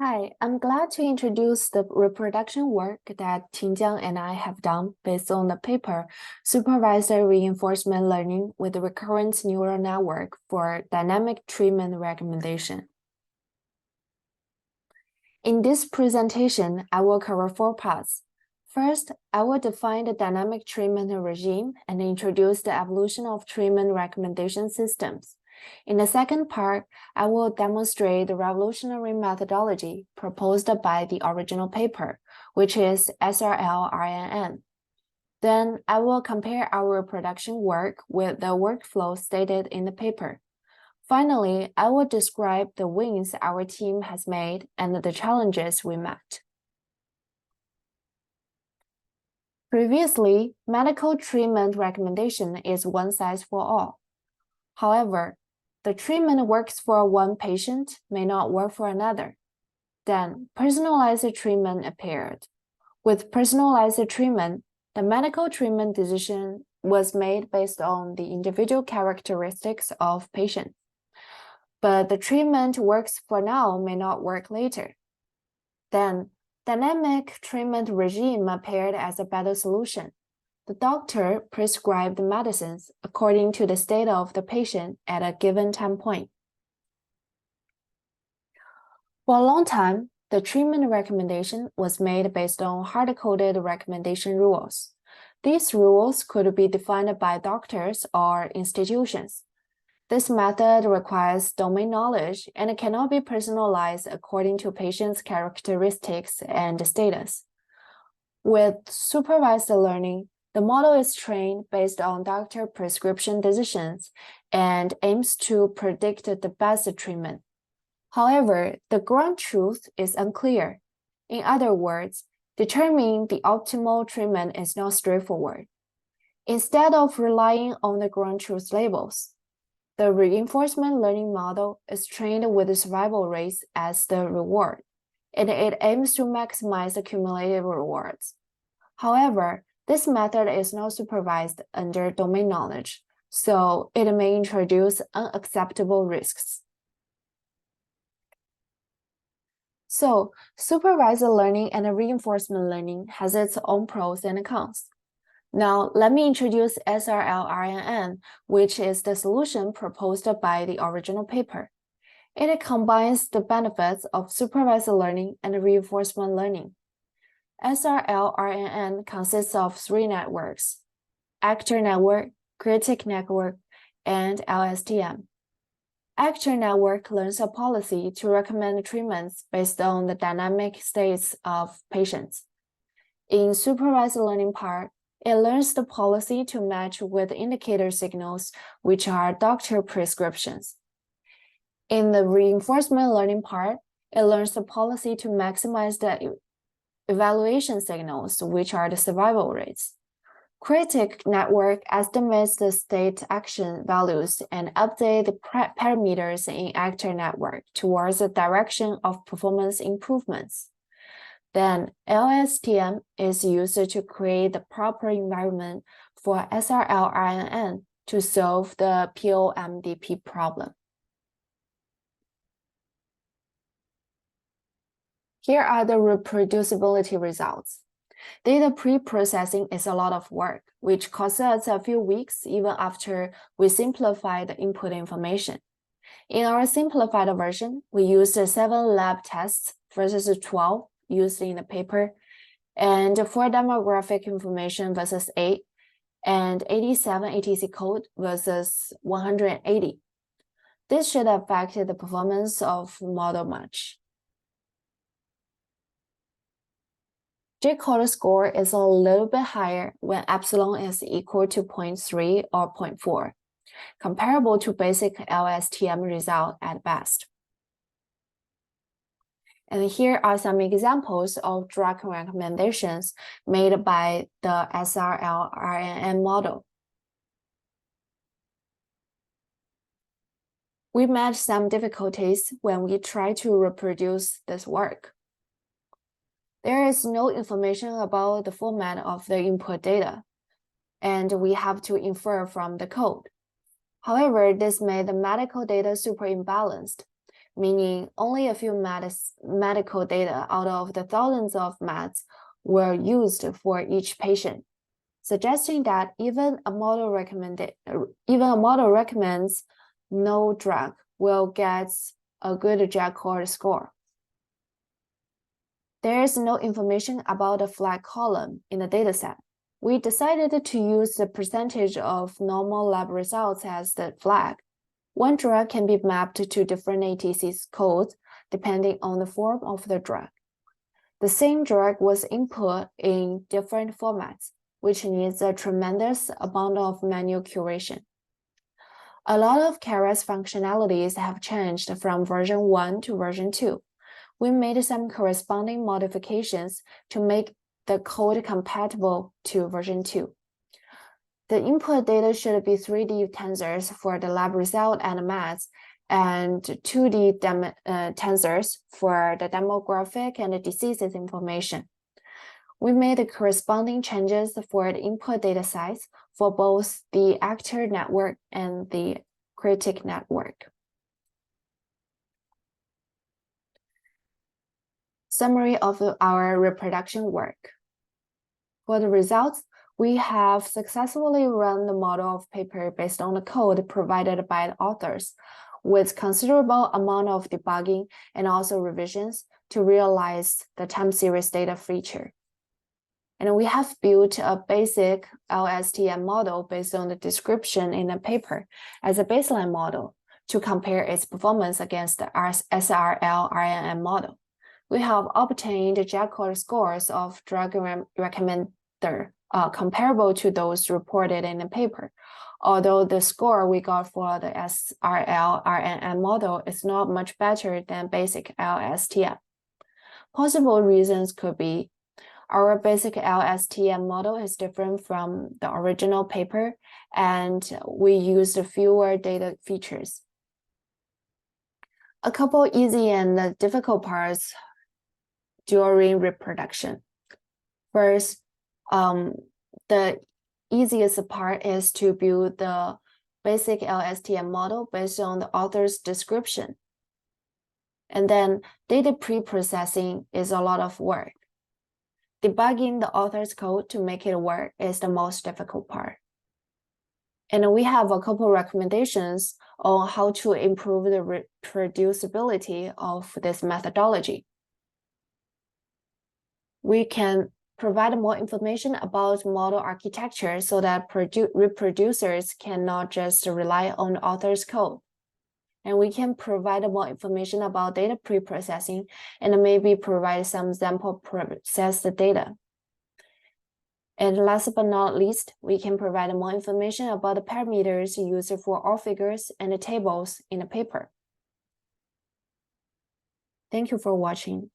Hi, I'm glad to introduce the reproduction work that Qingjiang and I have done based on the paper Supervised Reinforcement Learning with Recurrent Neural Network for Dynamic Treatment Recommendation. In this presentation, I will cover 4 parts. First, I will define the dynamic treatment regime and introduce the evolution of treatment recommendation systems. In the second part, I will demonstrate the revolutionary methodology proposed by the original paper, which is SRL-RNN. Then I will compare our production work with the workflow stated in the paper. Finally, I will describe the wins our team has made and the challenges we met. Previously, medical treatment recommendation is one size for all. However, the treatment works for one patient may not work for another. Then, personalized treatment appeared. With personalized treatment, the medical treatment decision was made based on the individual characteristics of patients. But the treatment works for now may not work later. Then, dynamic treatment regime appeared as a better solution. The doctor prescribed medicines according to the state of the patient at a given time point. For a long time, the treatment recommendation was made based on hard-coded recommendation rules. These rules could be defined by doctors or institutions. This method requires domain knowledge and cannot be personalized according to patients' characteristics and status. With supervised learning, the model is trained based on doctor prescription decisions and aims to predict the best treatment. However, the ground truth is unclear. In other words, determining the optimal treatment is not straightforward. Instead of relying on the ground truth labels, the reinforcement learning model is trained with the survival rates as the reward, and it aims to maximize the cumulative rewards. However, this method is not supervised under domain knowledge, so it may introduce unacceptable risks. So, supervised learning and reinforcement learning has its own pros and cons. Now, let me introduce SRL-RNN, which is the solution proposed by the original paper. It combines the benefits of supervised learning and reinforcement learning. SRL-RNN consists of 3 networks: actor network, critic network, and LSTM. Actor network learns a policy to recommend treatments based on the dynamic states of patients. In supervised learning part, it learns the policy to match with indicator signals, which are doctor prescriptions. In the reinforcement learning part, it learns the policy to maximize the evaluation signals, which are the survival rates. Critic network estimates the state action values and update the parameters in actor network towards the direction of performance improvements. Then LSTM is used to create the proper environment for SRL-RNN to solve the POMDP problem. Here are the reproducibility results. Data pre-processing is a lot of work, which costs us a few weeks even after we simplify the input information. In our simplified version, we used 7 lab tests versus 12 used in the paper, and 4 demographic information versus 8, and 87 ATC code versus 180. This should affect the performance of model much. J-code score is a little bit higher when epsilon is equal to 0.3 or 0.4, comparable to basic LSTM result at best. And here are some examples of drug recommendations made by the SRL-RNN model. We met some difficulties when we try to reproduce this work. There is no information about the format of the input data, and we have to infer from the code. However, this made the medical data super imbalanced. meaning only a few medical data out of the thousands of meds were used for each patient, suggesting that even a model recommends no drug will get a good J-code score. There is no information about the flag column in the dataset. We decided to use the percentage of normal lab results as the flag. One drug can be mapped to different ATC codes depending on the form of the drug. The same drug was input in different formats, which needs a tremendous amount of manual curation. A lot of KRAS functionalities have changed from version 1 to version 2. We made some corresponding modifications to make the code compatible to version 2. The input data should be 3D tensors for the lab result and meds, and 2D tensors for the demographic and the diseases information. We made the corresponding changes for the input data size for both the actor network and the critic network. Summary of our reproduction work. For the results, we have successfully run the model of paper based on the code provided by the authors, with considerable amount of debugging and also revisions to realize the time series data feature. And we have built a basic LSTM model based on the description in the paper as a baseline model to compare its performance against the SRL-RNN model. We have obtained J-code scores of drug recommender comparable to those reported in the paper, although the score we got for the SRL-RNN model is not much better than basic LSTM. Possible reasons could be our basic LSTM model is different from the original paper, and we used fewer data features. A couple easy and difficult parts during reproduction. First, the easiest part is to build the basic LSTM model based on the author's description. And then data pre-processing is a lot of work. Debugging the author's code to make it work is the most difficult part. And we have a couple recommendations on how to improve the reproducibility of this methodology. We can provide more information about model architecture so that reproducers cannot just rely on the author's code. And we can provide more information about data pre-processing and maybe provide some sample processed data. And last but not least, we can provide more information about the parameters used for all figures and the tables in the paper. Thank you for watching.